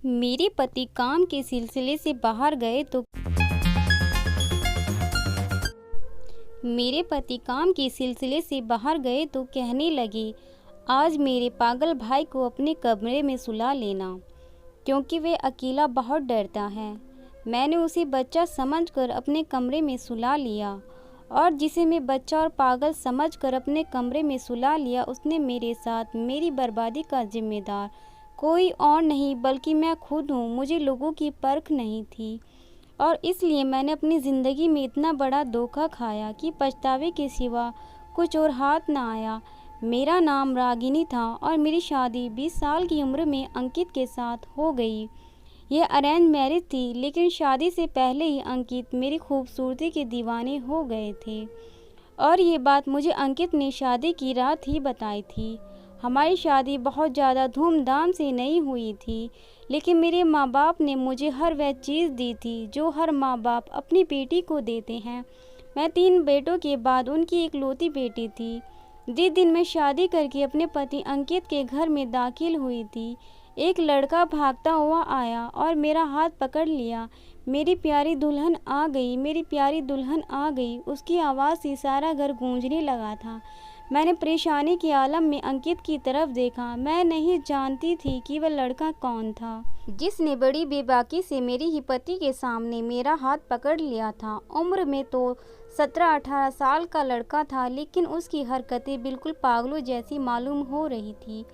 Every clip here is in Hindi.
मेरे पति काम के सिलसिले से बाहर गए तो कहने लगे, आज मेरे पागल भाई को अपने कमरे में सुला लेना, क्योंकि वह अकेला बहुत डरता है। मैंने उसे बच्चा समझकर अपने कमरे में सुला लिया, और जिसे मैं बच्चा और पागल समझकर अपने कमरे में सुला लिया, उसने मेरे साथ मेरी बर्बादी का जिम्मेदार कोई और नहीं बल्कि मैं खुद हूँ। मुझे लोगों की परख नहीं थी, और इसलिए मैंने अपनी ज़िंदगी में इतना बड़ा धोखा खाया कि पछतावे के सिवा कुछ और हाथ ना आया। मेरा नाम रागिनी था और मेरी शादी 20 साल की उम्र में अंकित के साथ हो गई। यह अरेंज मैरिज थी, लेकिन शादी से पहले ही अंकित मेरी खूबसूरती के दीवाने हो गए थे, और ये बात मुझे अंकित ने शादी की रात ही बताई थी। हमारी शादी बहुत ज़्यादा धूमधाम से नहीं हुई थी, लेकिन मेरे माँ बाप ने मुझे हर वह चीज़ दी थी जो हर माँ बाप अपनी बेटी को देते हैं। मैं 3 बेटों के बाद उनकी इकलौती बेटी थी। जिस दिन मैं शादी करके अपने पति अंकित के घर में दाखिल हुई थी, एक लड़का भागता हुआ आया और मेरा हाथ पकड़ लिया। मेरी प्यारी दुल्हन आ गई, मेरी प्यारी दुल्हन आ गई। उसकी आवाज़ से सारा घर गूंजने लगा था। मैंने परेशानी के आलम में अंकित की तरफ देखा। मैं नहीं जानती थी कि वह लड़का कौन था, जिसने बड़ी बेबाकी से मेरे ही पति के सामने मेरा हाथ पकड़ लिया था। उम्र में तो 17-18 साल का लड़का था, लेकिन उसकी हरकतें बिल्कुल पागलों जैसी मालूम हो रही थी।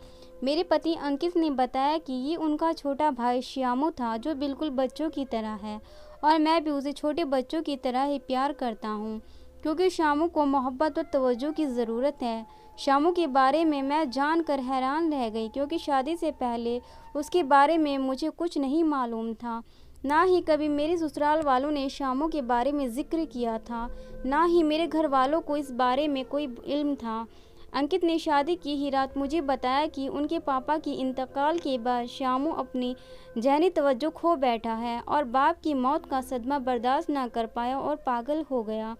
मेरे पति अंकित ने बताया कि ये उनका छोटा भाई श्यामू था, जो बिल्कुल बच्चों की तरह है, और मैं भी उसे छोटे बच्चों की तरह ही प्यार करता हूँ, क्योंकि श्यामू को मोहब्बत और तवज्जो की ज़रूरत है। श्यामू के बारे में मैं जानकर हैरान रह गई, क्योंकि शादी से पहले उसके बारे में मुझे कुछ नहीं मालूम था। ना ही कभी मेरे ससुराल वालों ने श्यामू के बारे में जिक्र किया था, ना ही मेरे घर वालों को इस बारे में कोई इल्म था। अंकित ने शादी की ही रात मुझे बताया कि उनके पापा की इंतकाल के बाद श्यामू अपनी ज़हनी तवज्जो खो बैठा है और बाप की मौत का सदमा बर्दाश्त ना कर पाया और पागल हो गया।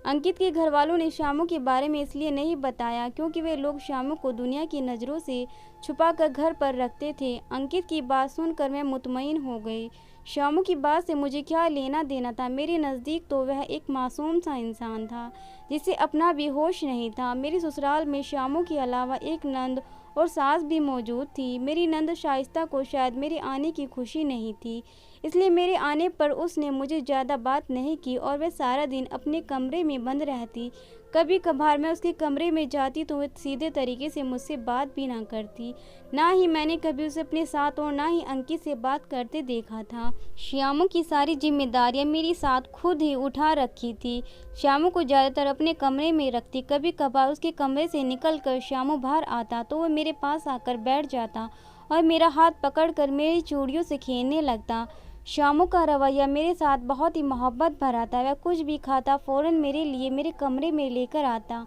अंकित के घर वालों ने श्यामू के बारे में इसलिए नहीं बताया क्योंकि वे लोग श्यामू को दुनिया की नज़रों से छुपाकर घर पर रखते थे। अंकित की बात सुनकर मैं मुतमईन हो गई। श्यामू की बात से मुझे क्या लेना देना था। मेरे नज़दीक तो वह एक मासूम सा इंसान था, जिसे अपना भी होश नहीं था। मेरे ससुराल में श्यामू के अलावा एक नंद और सास भी मौजूद थी। मेरी नंद शाइस्ता को शायद मेरे आने की खुशी नहीं थी, इसलिए मेरे आने पर उसने मुझे ज़्यादा बात नहीं की और वह सारा दिन अपने कमरे में बंद रहती। कभी कभार मैं उसके कमरे में जाती तो वह सीधे तरीके से मुझसे बात भी ना करती। ना ही मैंने कभी उसे अपने साथ और ना ही अंकित से बात करते देखा था। श्यामू की सारी जिम्मेदारियां मेरी साथ खुद ही उठा रखी थी। श्यामू को ज़्यादातर अपने कमरे में रखती। कभी कभार उसके कमरे से निकलकर श्यामू बाहर आता तो वह मेरे पास आकर बैठ जाता और मेरा हाथ पकड़कर मेरी चूड़ियों से खेलने लगता। श्यामू का रवैया मेरे साथ बहुत ही मोहब्बत भरा था। वह कुछ भी खाता फ़ौरन मेरे लिए मेरे कमरे में लेकर आता।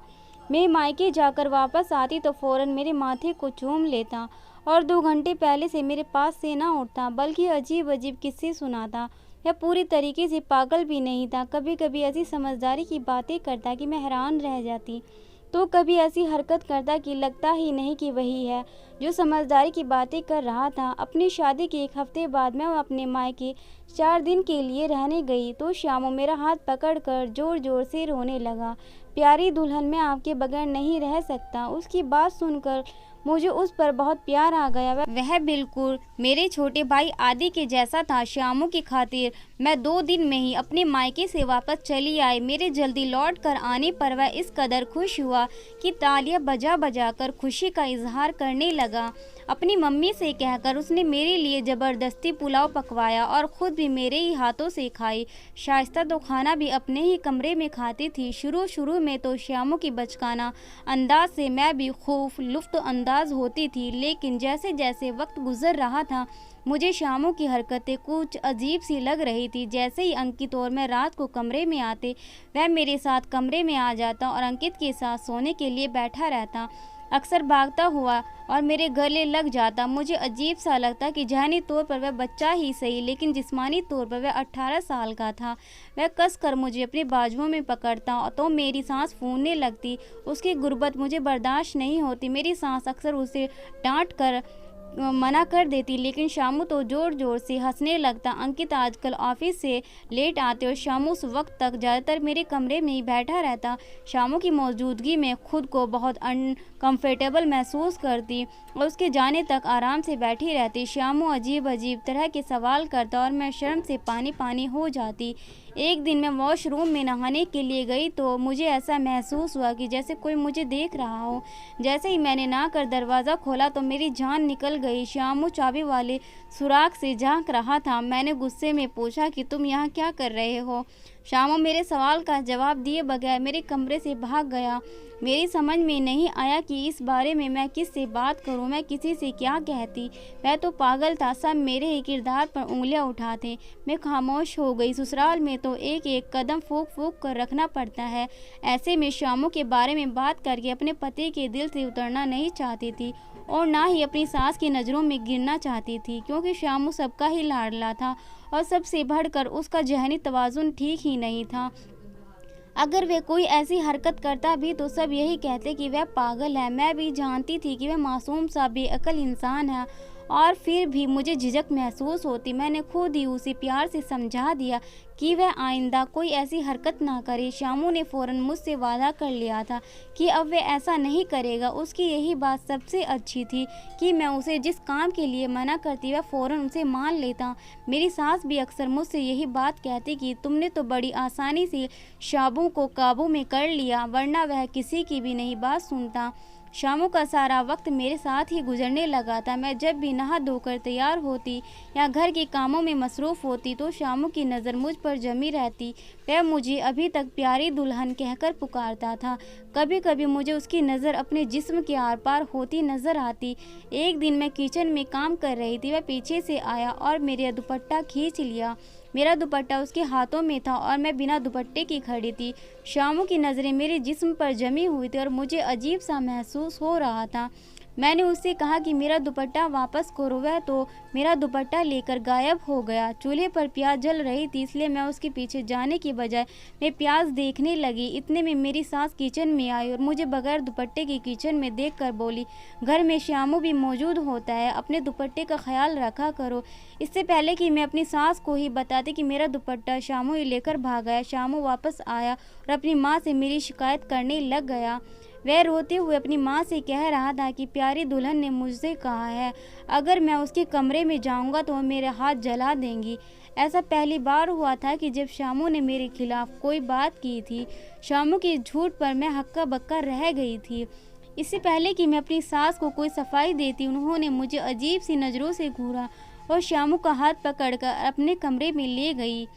मैं मायके जाकर वापस आती तो फ़ौरन मेरे माथे को चूम लेता और 2 घंटे पहले से मेरे पास से ना उठता, बल्कि अजीब अजीब किस्से सुनाता। वह पूरी तरीके से पागल भी नहीं था। कभी कभी ऐसी समझदारी की बातें करता कि मैं हैरान रह जाती, तो कभी ऐसी हरकत करता कि लगता ही नहीं कि वही है जो समझदारी की बातें कर रहा था। अपनी शादी के 1 हफ्ते बाद मैं अपने मायके 4 दिन के लिए रहने गई तो श्यामू मेरा हाथ पकड़कर जोर जोर से रोने लगा। प्यारी दुल्हन, मैं आपके बगैर नहीं रह सकता। उसकी बात सुनकर मुझे उस पर बहुत प्यार आ गया। वह बिल्कुल मेरे छोटे भाई आदि के जैसा था। श्यामू की खातिर मैं 2 दिन में ही अपने मायके से वापस चली आई। मेरे जल्दी लौट कर आने पर वह इस कदर खुश हुआ कि तालियां बजा बजा कर खुशी का इजहार करने लगा। अपनी मम्मी से कहकर उसने मेरे लिए ज़बरदस्ती पुलाव पकवाया और ख़ुद भी मेरे ही हाथों से खाई। शाइस्ता तो खाना भी अपने ही कमरे में खाती थी। शुरू में तो श्यामू की बचकाना अंदाज से मैं भी खूब लुफ्त अंदाज होती थी, लेकिन जैसे जैसे वक्त गुजर रहा था मुझे श्यामू की हरकतें कुछ अजीब सी लग रही थी। जैसे ही अंकित और मैं रात को कमरे में आते, वह मेरे साथ कमरे में आ जाता और अंकित के साथ सोने के लिए बैठा रहता। अक्सर भागता हुआ और मेरे गले लग जाता। मुझे अजीब सा लगता कि ज़हनी तौर पर वह बच्चा ही सही, लेकिन जिस्मानी तौर पर वह 18 साल का था। वह कस कर मुझे अपने बाजुओं में पकड़ता तो मेरी सांस फूलने लगती। उसकी गुर्बत मुझे बर्दाश्त नहीं होती। मेरी सांस अक्सर उसे डांट कर मना कर देती, लेकिन शामू तो ज़ोर ज़ोर से हंसने लगता। अंकित आजकल ऑफिस से लेट आते और शामू उस वक्त तक ज़्यादातर मेरे कमरे में ही बैठा रहता। शामू की मौजूदगी में खुद को बहुत अनकम्फर्टेबल महसूस करती और उसके जाने तक आराम से बैठी रहती। शामू अजीब अजीब तरह के सवाल करता और मैं शर्म से पानी पानी हो जाती। एक दिन मैं वॉशरूम में नहाने के लिए गई तो मुझे ऐसा महसूस हुआ कि जैसे कोई मुझे देख रहा हो। जैसे ही मैंने नहा कर दरवाज़ा खोला तो मेरी जान निकल गई। शामू चाबी वाले सुराख से झांक रहा था। मैंने गुस्से में पूछा कि तुम यहाँ क्या कर रहे हो? शामू मेरे सवाल का जवाब दिए बगैर मेरे कमरे से भाग गया। मेरी समझ में नहीं आया कि इस बारे में मैं किससे बात करूं, मैं किसी से क्या कहती। मैं तो पागल था, सब मेरे ही किरदार पर उंगलियां उठाते। मैं खामोश हो गई। ससुराल में तो एक एक कदम फूंक फूंक कर रखना पड़ता है। ऐसे में शामू के बारे में बात करके अपने पति के दिल से उतरना नहीं चाहती थी और ना ही अपनी सास की नज़रों में गिरना चाहती थी, क्योंकि शामू सबका ही लाडला था और सबसे बढ़कर उसका ज़हनी तवाज़ुन ठीक ही नहीं था। अगर वह कोई ऐसी हरकत करता भी तो सब यही कहते कि वह पागल है। मैं भी जानती थी कि वह मासूम सा बेअक्ल इंसान है और फिर भी मुझे झिझक महसूस होती। मैंने खुद ही उसे प्यार से समझा दिया कि वह आइंदा कोई ऐसी हरकत ना करे। शामू ने फ़ौरन मुझसे वादा कर लिया था कि अब वह ऐसा नहीं करेगा। उसकी यही बात सबसे अच्छी थी कि मैं उसे जिस काम के लिए मना करती वह फ़ौरन उसे मान लेता। मेरी सास भी अक्सर मुझसे यही बात कहती कि तुमने तो बड़ी आसानी से शामू को काबू में कर लिया, वरना वह किसी की भी नहीं बात सुनता। शामू का सारा वक्त मेरे साथ ही गुजरने लगा था। मैं जब भी नहा धोकर तैयार होती या घर के कामों में मसरूफ़ होती तो शामू की नज़र मुझ पर जमी रहती। वह मुझे अभी तक प्यारी दुल्हन कहकर पुकारता था। कभी कभी मुझे उसकी नज़र अपने जिस्म के आर पार होती नज़र आती। एक दिन मैं किचन में काम कर रही थी। वह पीछे से आया और मेरा दुपट्टा खींच लिया। मेरा दुपट्टा उसके हाथों में था और मैं बिना दुपट्टे की खड़ी थी। शामू की नज़रें मेरे जिस्म पर जमी हुई थी और मुझे अजीब सा महसूस हो रहा था। मैंने उससे कहा कि मेरा दुपट्टा वापस करो। वह तो मेरा दुपट्टा लेकर गायब हो गया। चूल्हे पर प्याज जल रही थी, इसलिए मैं उसके पीछे जाने की बजाय मैं प्याज देखने लगी। इतने में मेरी सास किचन में आई और मुझे बगैर दुपट्टे की किचन में देखकर बोली, घर में शामू भी मौजूद होता है, अपने दुपट्टे का ख्याल रखा करो। इससे पहले कि मैं अपनी सास को ही बताती कि मेरा दुपट्टा शामू ही लेकर भाग गया, शामू वापस आया और अपनी माँ से मेरी शिकायत करने लग गया। वह रोते हुए अपनी माँ से कह रहा था कि प्यारी दुल्हन ने मुझसे कहा है अगर मैं उसके कमरे में जाऊंगा तो वह मेरे हाथ जला देंगी। ऐसा पहली बार हुआ था कि जब शामू ने मेरे खिलाफ कोई बात की थी। शामू के झूठ पर मैं हक्का बक्का रह गई थी। इससे पहले कि मैं अपनी सास को कोई सफाई देती, उन्होंने मुझे अजीब सी नज़रों से घूरा और शामू का हाथ पकड़कर अपने कमरे में ले गई।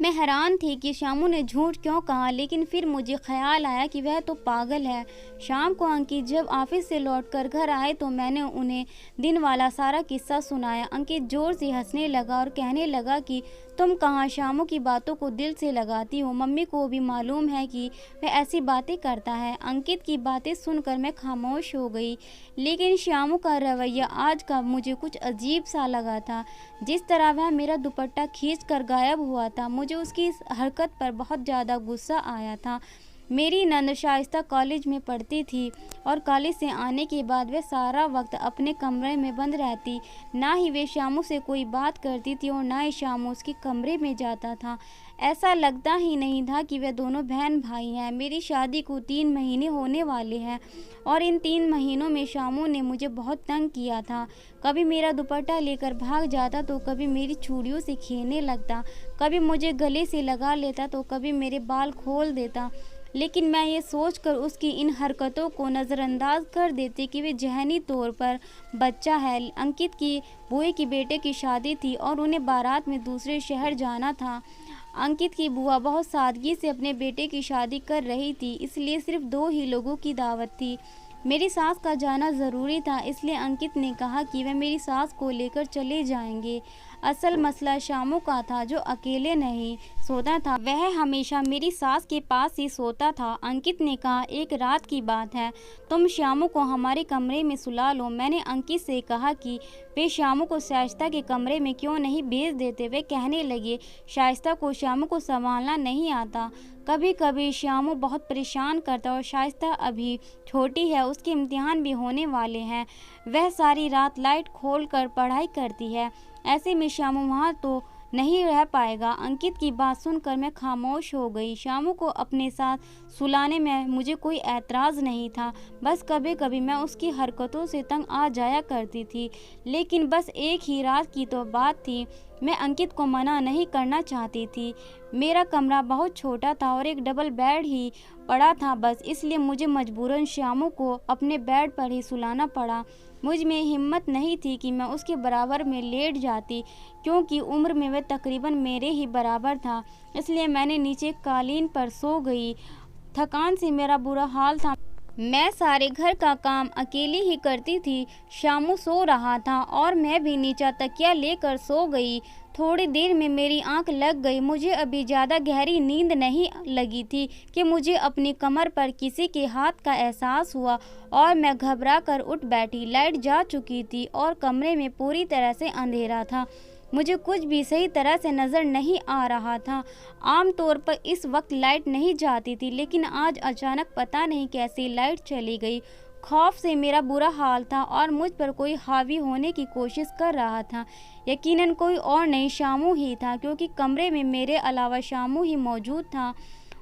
मैं हैरान थी कि शामू ने झूठ क्यों कहा, लेकिन फिर मुझे ख्याल आया कि वह तो पागल है। शाम को अंकित जब ऑफिस से लौटकर घर आए तो मैंने उन्हें दिन वाला सारा किस्सा सुनाया। अंकित ज़ोर से हंसने लगा और कहने लगा कि तुम कहाँ शामू की बातों को दिल से लगाती हो, मम्मी को भी मालूम है कि वह ऐसी बातें करता है। अंकित की बातें सुनकर मैं खामोश हो गई, लेकिन शामू का रवैया आज का मुझे कुछ अजीब सा लगा था। जिस तरह वह मेरा दुपट्टा खींच कर गायब हुआ था, मुझे उसकी इस हरकत पर बहुत ज़्यादा गुस्सा आया था। मेरी नंद शाइस्ता कॉलेज में पढ़ती थी और कॉलेज से आने के बाद वह सारा वक्त अपने कमरे में बंद रहती। ना ही वे शामू से कोई बात करती थी और ना ही शामू उसके कमरे में जाता था। ऐसा लगता ही नहीं था कि वे दोनों बहन भाई हैं। मेरी शादी को 3 महीने होने वाले हैं और इन 3 महीनों में शामू ने मुझे बहुत तंग किया था। कभी मेरा दुपट्टा लेकर भाग जाता तो कभी मेरी चूड़ियों से खेलने लगता, कभी मुझे गले से लगा लेता तो कभी मेरे बाल खोल देता। लेकिन मैं ये सोचकर उसकी इन हरकतों को नज़रअंदाज कर देती कि वे ज़हनी तौर पर बच्चा है। अंकित की बुआ की बेटे की शादी थी और उन्हें बारात में दूसरे शहर जाना था। अंकित की बुआ बहुत सादगी से अपने बेटे की शादी कर रही थी, इसलिए सिर्फ 2 ही लोगों की दावत थी। मेरी सास का जाना ज़रूरी था, इसलिए अंकित ने कहा कि वह मेरी सास को लेकर चले जाएंगे। असल मसला शामू का था, जो अकेले नहीं सोता था, वह हमेशा मेरी सास के पास ही सोता था। अंकित ने कहा, एक रात की बात है, तुम शामू को हमारे कमरे में सुला लो। मैंने अंकित से कहा कि वे शामू को शाइस्ता के कमरे में क्यों नहीं भेज देते। वे कहने लगे, शाइस्ता को शामू को संभालना नहीं आता, कभी कभी शामू बहुत परेशान करता, और शाइस्ता अभी छोटी है, उसके इम्तिहान भी होने वाले हैं, वह सारी रात लाइट खोल कर पढ़ाई करती है, ऐसे में शामू वहाँ तो नहीं रह पाएगा। अंकित की बात सुनकर मैं खामोश हो गई। शामू को अपने साथ सुलाने में मुझे कोई ऐतराज़ नहीं था, बस कभी कभी मैं उसकी हरकतों से तंग आ जाया करती थी। लेकिन बस एक ही रात की तो बात थी, मैं अंकित को मना नहीं करना चाहती थी। मेरा कमरा बहुत छोटा था और एक डबल बेड ही पड़ा था, बस इसलिए मुझे मजबूरन शामू को अपने बेड पर ही सुलाना पड़ा। मुझ में हिम्मत नहीं थी कि मैं उसके बराबर में लेट जाती, क्योंकि उम्र में वह तकरीबन मेरे ही बराबर था, इसलिए मैंने नीचे कालीन पर सो गई। थकान से मेरा बुरा हाल था। मैं सारे घर का काम अकेली ही करती थी। शामू सो रहा था और मैं भी नीचा तकिया लेकर सो गई। थोड़ी देर में मेरी आंख लग गई। मुझे अभी ज़्यादा गहरी नींद नहीं लगी थी कि मुझे अपनी कमर पर किसी के हाथ का एहसास हुआ और मैं घबरा कर उठ बैठी। लाइट जा चुकी थी और कमरे में पूरी तरह से अंधेरा था। मुझे कुछ भी सही तरह से नज़र नहीं आ रहा था। आमतौर पर इस वक्त लाइट नहीं जाती थी, लेकिन आज अचानक पता नहीं कैसे लाइट चली गई। खौफ से मेरा बुरा हाल था और मुझ पर कोई हावी होने की कोशिश कर रहा था। यकीनन कोई और नहीं, शामू ही था, क्योंकि कमरे में मेरे अलावा शामू ही मौजूद था।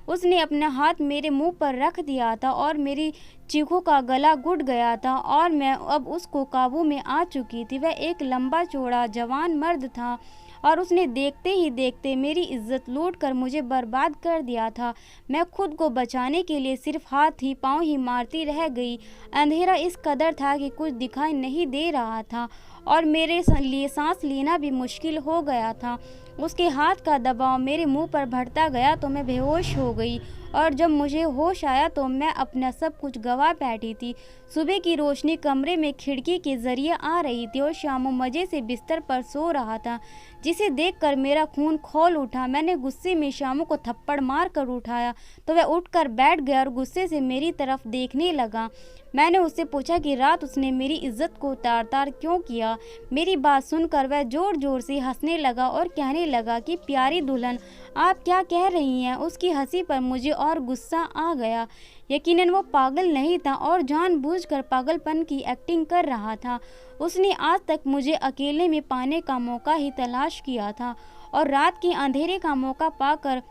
उसने अपना हाथ मेरे मुंह पर रख दिया था और मेरी चीखों का गला घुट गया था और मैं अब उसको काबू में आ चुकी थी। वह एक लंबा चौड़ा जवान मर्द था और उसने देखते ही देखते मेरी इज्जत लूट कर मुझे बर्बाद कर दिया था। मैं खुद को बचाने के लिए सिर्फ हाथ ही पाँव ही मारती रह गई। अंधेरा इस कदर था कि कुछ दिखाई नहीं दे रहा था और मेरे लिए सांस लेना भी मुश्किल हो गया था। उसके हाथ का दबाव मेरे मुंह पर बढ़ता गया तो मैं बेहोश हो गई और जब मुझे होश आया तो मैं अपना सब कुछ गंवा बैठी थी। सुबह की रोशनी कमरे में खिड़की के जरिए आ रही थी और शामू मजे से बिस्तर पर सो रहा था, जिसे देखकर मेरा खून खौल उठा। मैंने गुस्से में शामू को थप्पड़ मार कर उठाया तो वह उठकर बैठ गया और गुस्से से मेरी तरफ देखने लगा। मैंने उससे पूछा कि रात उसने मेरी इज्जत को तार तार क्यों किया। मेरी बात सुनकर वह जोर जोर से हंसने लगा और कहने लगा कि प्यारी दुल्हन, आप क्या कह रही हैं। उसकी हंसी पर मुझे और गुस्सा आ गया। यकीनन वो पागल नहीं था और जानबूझकर पागलपन की एक्टिंग कर रहा था। उसने आज तक मुझे अकेले में पाने का मौका ही तलाश किया था और रात के अंधेरे का मौका पाकर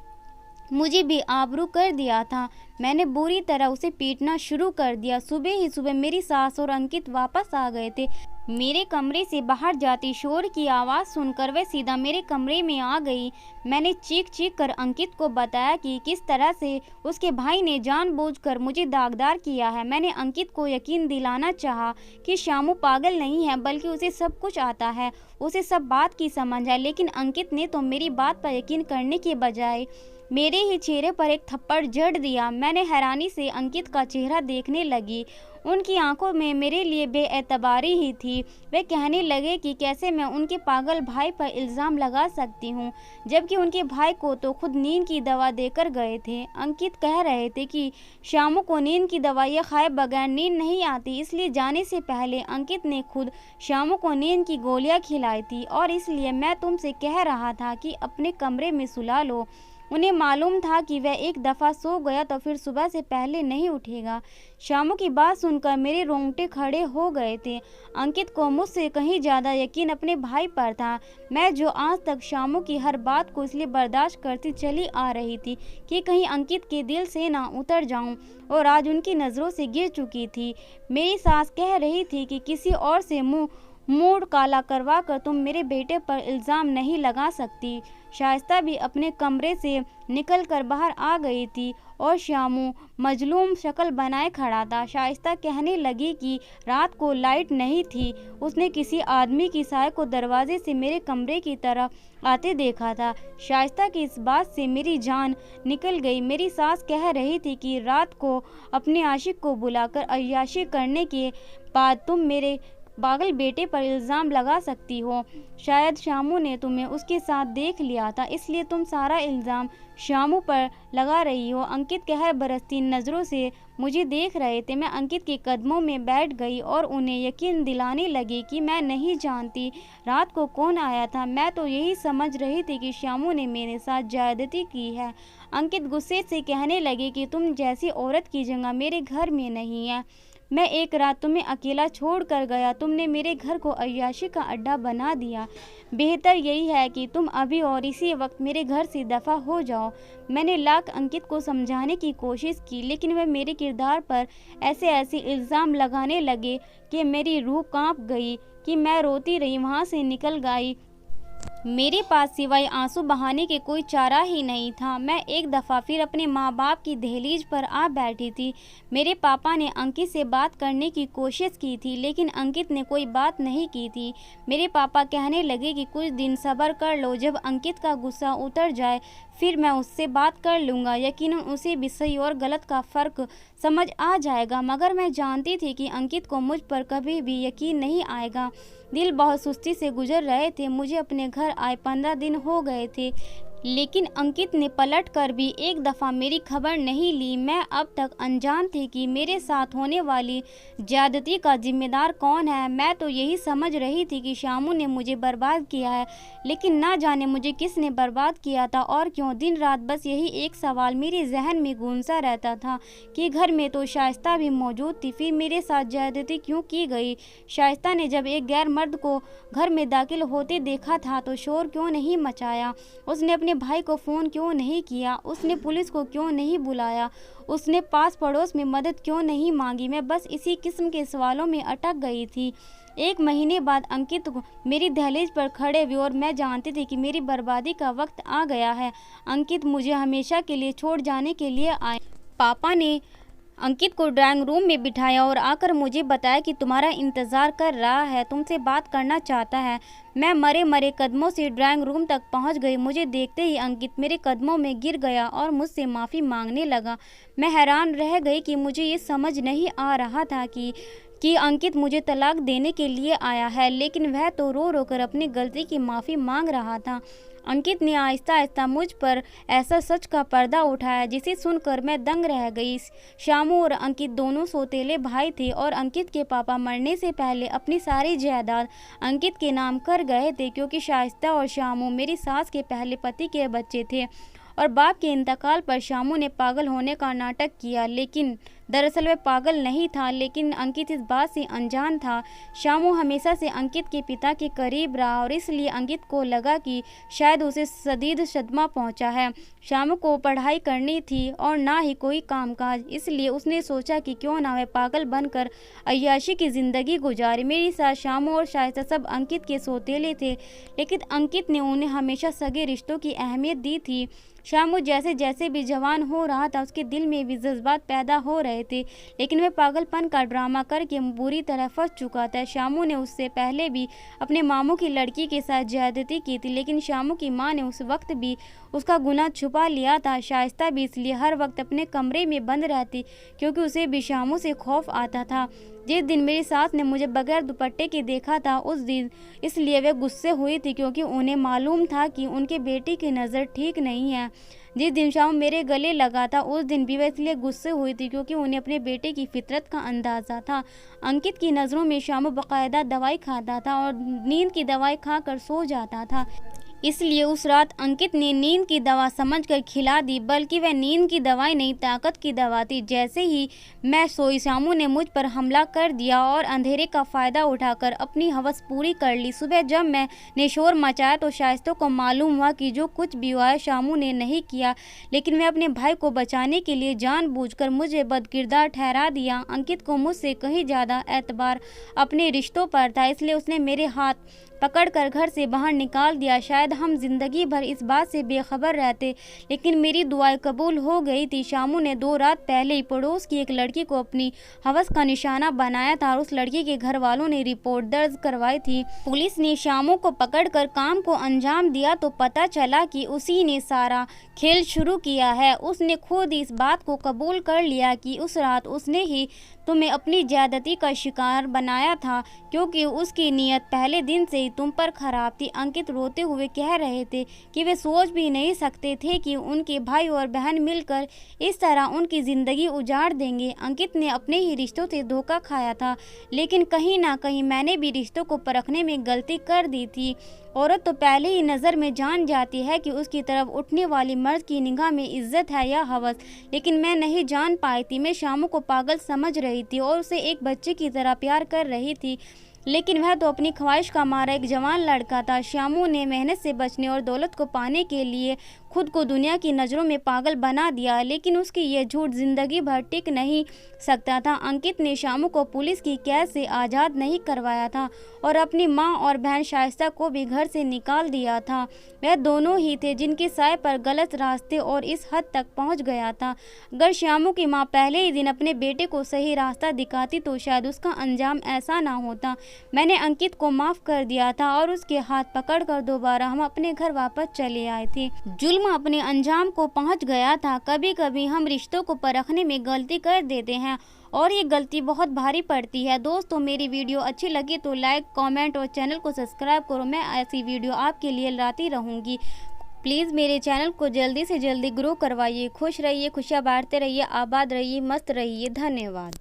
मुझे भी आबरू कर दिया था। मैंने बुरी तरह उसे पीटना शुरू कर दिया। सुबह ही सुबह मेरी सास और अंकित वापस आ गए थे। मेरे कमरे से बाहर जाती शोर की आवाज़ सुनकर वह सीधा मेरे कमरे में आ गई। मैंने चीख चीख कर अंकित को बताया कि किस तरह से उसके भाई ने जानबूझकर मुझे दागदार किया है। मैंने अंकित को यकीन दिलाना चाहा कि शामू पागल नहीं है, बल्कि उसे सब कुछ आता है, उसे सब बात की समझ है। लेकिन अंकित ने तो मेरी बात पर यकीन करने के बजाय मेरे ही चेहरे पर एक थप्पड़ जड़ दिया। मैंने हैरानी से अंकित का चेहरा देखने लगी। उनकी आंखों में मेरे लिए बेएतबारी ही थी। वे कहने लगे कि कैसे मैं उनके पागल भाई पर इल्ज़ाम लगा सकती हूँ, जबकि उनके भाई को तो खुद नींद की दवा देकर गए थे। अंकित कह रहे थे कि शामू को नींद की दवाइयाँ खाए बगैर नींद नहीं आती, इसलिए जाने से पहले अंकित ने खुद शामू को नींद की गोलियाँ खिलाई थी और इसलिए मैं तुमसे कह रहा था कि अपने कमरे में सुला लो। उन्हें मालूम था कि वह एक दफ़ा सो गया तो फिर सुबह से पहले नहीं उठेगा। शामू की बात सुनकर मेरे रोंगटे खड़े हो गए थे। अंकित को मुझसे कहीं ज़्यादा यकीन अपने भाई पर था। मैं जो आज तक शामू की हर बात को इसलिए बर्दाश्त करती चली आ रही थी कि कहीं अंकित के दिल से ना उतर जाऊं, और आज उनकी नज़रों से गिर चुकी थी। मेरी सास कह रही थी कि किसी और से मूड काला करवा कर तुम मेरे बेटे पर इल्ज़ाम नहीं लगा सकती। शाइस्ता भी अपने कमरे से निकलकर बाहर आ गई थी और शामू मजलूम शक्ल बनाए खड़ा था। शाइस्ता कहने लगी कि रात को लाइट नहीं थी, उसने किसी आदमी की साय को दरवाजे से मेरे कमरे की तरफ आते देखा था। शाइस्ता की इस बात से मेरी जान निकल गई। मेरी सास कह रही थी कि रात को अपने आशिक को बुलाकर अय्याशी करने के बाद तुम मेरे पागल बेटे पर इल्ज़ाम लगा सकती हो। शायद शामू ने तुम्हें उसके साथ देख लिया था, इसलिए तुम सारा इल्ज़ाम शामू पर लगा रही हो। अंकित कहर बरसती नज़रों से मुझे देख रहे थे। मैं अंकित के कदमों में बैठ गई और उन्हें यकीन दिलाने लगी कि मैं नहीं जानती रात को कौन आया था। मैं तो यही समझ रही थी कि शामू ने मेरे साथ ज्यादती की है। अंकित गुस्से से कहने लगे कि तुम जैसी औरत की जगह मेरे घर में नहीं है। मैं एक रात तुम्हें अकेला छोड़ कर गया, तुमने मेरे घर को अय्याशी का अड्डा बना दिया। बेहतर यही है कि तुम अभी और इसी वक्त मेरे घर से दफ़ा हो जाओ। मैंने लाख अंकित को समझाने की कोशिश की, लेकिन वह मेरे किरदार पर ऐसे ऐसे इल्ज़ाम लगाने लगे कि मेरी रूह कांप गई कि मैं रोती रही, वहाँ से निकल गई। मेरे पास सिवाय आंसू बहाने के कोई चारा ही नहीं था। मैं एक दफ़ा फिर अपने माँ बाप की दहलीज पर आ बैठी थी। मेरे पापा ने अंकित से बात करने की कोशिश की थी, लेकिन अंकित ने कोई बात नहीं की थी। मेरे पापा कहने लगे कि कुछ दिन सब्र कर लो, जब अंकित का गुस्सा उतर जाए फिर मैं उससे बात कर लूँगा। यकीनन उसे भी सही और गलत का फ़र्क समझ आ जाएगा। मगर मैं जानती थी कि अंकित को मुझ पर कभी भी यकीन नहीं आएगा। दिल बहुत सुस्ती से गुजर रहे थे। मुझे अपने घर आए 15 दिन हो गए थे, लेकिन अंकित ने पलट कर भी एक दफ़ा मेरी खबर नहीं ली। मैं अब तक अनजान थी कि मेरे साथ होने वाली ज्यादती का जिम्मेदार कौन है। मैं तो यही समझ रही थी कि शामू ने मुझे बर्बाद किया है, लेकिन ना जाने मुझे किसने बर्बाद किया था और क्यों। दिन रात बस यही एक सवाल मेरे जहन में गूंजता रहता था कि घर में तो शाइस्ता भी मौजूद थी, फिर मेरे साथ ज्यादती क्यों की गई। शाइस्ता ने जब एक गैर मर्द को घर में दाखिल होते देखा था तो शोर क्यों नहीं मचाया। उसने अपने भाई को फ़ोन क्यों नहीं किया। उसने पुलिस को क्यों नहीं बुलाया। उसने पास पड़ोस में मदद क्यों नहीं मांगी। मैं बस इसी किस्म के सवालों में अटक गई थी। एक महीने बाद अंकित मेरी दहलीज पर खड़े हुए और मैं जानती थी कि मेरी बर्बादी का वक्त आ गया है। अंकित मुझे हमेशा के लिए छोड़ जाने के लिए आए। पापा ने अंकित को ड्राइंग रूम में बिठाया और आकर मुझे बताया कि तुम्हारा इंतज़ार कर रहा है, तुमसे बात करना चाहता है। मैं मरे मरे कदमों से ड्राइंग रूम तक पहुंच गई। मुझे देखते ही अंकित मेरे कदमों में गिर गया और मुझसे माफ़ी मांगने लगा। मैं हैरान रह गई कि मुझे ये समझ नहीं आ रहा था कि अंकित मुझे तलाक देने के लिए आया है, लेकिन वह तो रो रो कर अपनी गलती की माफ़ी मांग रहा था। अंकित ने आहिस्ता आहिस्ता मुझ पर ऐसा सच का पर्दा उठाया जिसे सुनकर मैं दंग रह गई। शामू और अंकित दोनों सौतेले भाई थे और अंकित के पापा मरने से पहले अपनी सारी जायदाद अंकित के नाम कर गए थे, क्योंकि शाइस्ता और शामू मेरी सास के पहले पति के बच्चे थे और बाप के इंतकाल पर शामू ने पागल होने का नाटक किया। लेकिन दरअसल वह पागल नहीं था, लेकिन अंकित इस बात से अनजान था। शामू हमेशा से अंकित के पिता के करीब रहा और इसलिए अंकित को लगा कि शायद उसे शदीद सदमा पहुंचा है। शामू को पढ़ाई करनी थी और ना ही कोई कामकाज, इसलिए उसने सोचा कि क्यों ना वह पागल बनकर अय्याशी की ज़िंदगी गुजारे। मेरी सास शामू और शाइस्ता सब अंकित के सौतेले थे, लेकिन अंकित ने उन्हें हमेशा सगे रिश्तों की अहमियत दी थी। शामू जैसे जैसे भी जवान हो रहा था उसके दिल में भी जज्बात पैदा हो रहे थे, लेकिन वह पागलपन का ड्रामा करके बुरी तरह फंस चुका था। शामू ने उससे पहले भी अपने मामू की लड़की के साथ ज्यादती की थी, लेकिन शामू की मां ने उस वक्त भी उसका गुनाह छुपा लिया था। शाइस्ता भी इसलिए हर वक्त अपने कमरे में बंद रहती, क्योंकि उसे भी शामू से खौफ आता था। जिस दिन मेरी सास ने मुझे बगैर दुपट्टे के देखा था उस दिन इसलिए वे गुस्से हुई थी, क्योंकि उन्हें मालूम था कि उनके बेटी की नज़र ठीक नहीं है। जिस दिन शामू मेरे गले लगा था उस दिन भी वह इसलिए गुस्से हुई थी क्योंकि उन्हें अपने बेटे की फितरत का अंदाज़ा था। अंकित की नज़रों में शामू बाकायदा दवाई खाता था और नींद की दवाई खाकर सो जाता था, इसलिए उस रात अंकित ने नींद की दवा समझकर खिला दी, बल्कि वह नींद की दवाई नहीं ताकत की दवा थी। जैसे ही मैं सोई शामू ने मुझ पर हमला कर दिया और अंधेरे का फ़ायदा उठाकर अपनी हवस पूरी कर ली। सुबह जब मैंने शोर मचाया तो शाइस्तों को मालूम हुआ कि जो कुछ भी हुआ है शामू ने नहीं किया, लेकिन मैं अपने भाई को बचाने के लिए जानबूझकर मुझे बदकिरदार ठहरा दिया। अंकित को मुझसे कहीं ज़्यादा एतबार अपने रिश्तों पर था, इसलिए उसने मेरे हाथ पकड़कर घर से बाहर निकाल दिया। शायद हम जिंदगी भर इस बात से बेखबर रहते, लेकिन मेरी दुआएं कबूल हो गई थी। शामू ने 2 रात पहले ही पड़ोस की एक लड़की को अपनी हवस का निशाना बनाया था और उस लड़की के घर वालों ने रिपोर्ट दर्ज करवाई थी। पुलिस ने शामू को पकड़कर काम को अंजाम दिया तो पता चला कि उसी ने सारा खेल शुरू किया है। उसने खुद इस बात को कबूल कर लिया कि उस रात उसने ही तुम्हें अपनी ज्यादती का शिकार बनाया था, क्योंकि उसकी नीयत पहले दिन से ही तुम पर खराब थी। अंकित रोते हुए कह रहे थे कि वे सोच भी नहीं सकते थे कि उनके भाई और बहन मिलकर इस तरह उनकी ज़िंदगी उजाड़ देंगे। अंकित ने अपने ही रिश्तों से धोखा खाया था, लेकिन कहीं ना कहीं मैंने भी रिश्तों को परखने में गलती कर दी थी। औरत तो पहले ही नज़र में जान जाती है कि उसकी तरफ उठने वाली मर्द की निगाह में इज्जत है या हवस, लेकिन मैं नहीं जान पाई थी। मैं शामू को पागल समझ रही थी और उसे एक बच्चे की तरह प्यार कर रही थी, लेकिन वह तो अपनी ख्वाहिश का मारा एक जवान लड़का था। शामू ने मेहनत से बचने और दौलत को पाने के लिए खुद को दुनिया की नज़रों में पागल बना दिया, लेकिन उसकी यह झूठ जिंदगी भर टिक नहीं सकता था। अंकित ने शामू को पुलिस की कैद से आज़ाद नहीं करवाया था और अपनी माँ और बहन शाइस्ता को भी घर से निकाल दिया था। वह दोनों ही थे जिनके साय पर गलत रास्ते और इस हद तक पहुँच गया था। अगर शामू की माँ पहले ही दिन अपने बेटे को सही रास्ता दिखाती तो शायद उसका अंजाम ऐसा ना होता। मैंने अंकित को माफ़ कर दिया था और उसके हाथ पकड़कर दोबारा हम अपने घर वापस चले आए थे। जुल्म अपने अंजाम को पहुंच गया था। कभी कभी हम रिश्तों को परखने में गलती कर देते हैं और ये गलती बहुत भारी पड़ती है। दोस्तों, मेरी वीडियो अच्छी लगी तो लाइक, कमेंट और चैनल को सब्सक्राइब करो। मैं ऐसी वीडियो आपके लिए लाती रहूँगी। प्लीज़ मेरे चैनल को जल्दी से जल्दी ग्रो करवाइए। खुश रहिए, खुशियाँ बांटते रहिए, आबाद रहिए, मस्त रहिए। धन्यवाद।